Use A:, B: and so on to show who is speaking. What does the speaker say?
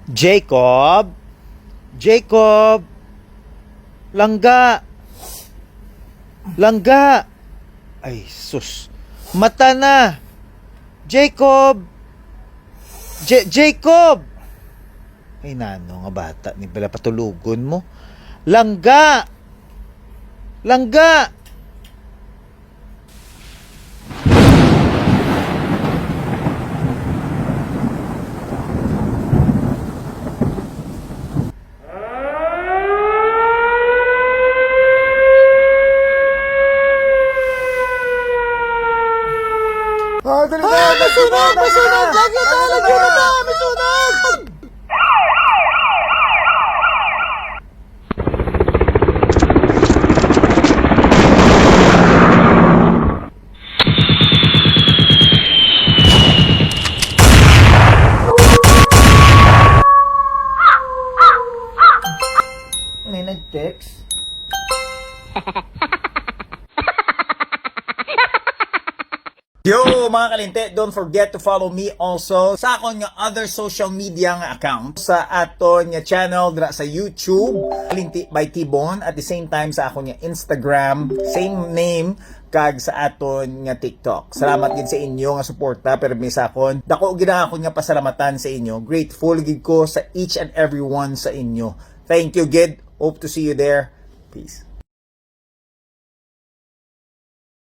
A: Jacob? Jacob? Langga? Langga? Ay, sus. Mata na. Jacob? Jacob? Ay, nano nga bata. Ni pala patulugon mo. Langga! Langga!
B: Dali na! May sunog! May sunog! Lagi na! Lagi na! May sunog!
A: May nag-text?
B: Yo mga kalinte, don't forget to follow me also sa akong nga other social media nga account sa aton nga channel dra sa YouTube, Kalinti by Tibon, at the same time sa akong nga Instagram, same name kag sa aton nga TikTok. Salamat gid sa inyo nga suporta pero mi sa akon. Dako gid ako nga pasalamatan sa inyo. Grateful gid ko sa each and every one sa inyo. Thank you gid. Hope to see you there. Peace.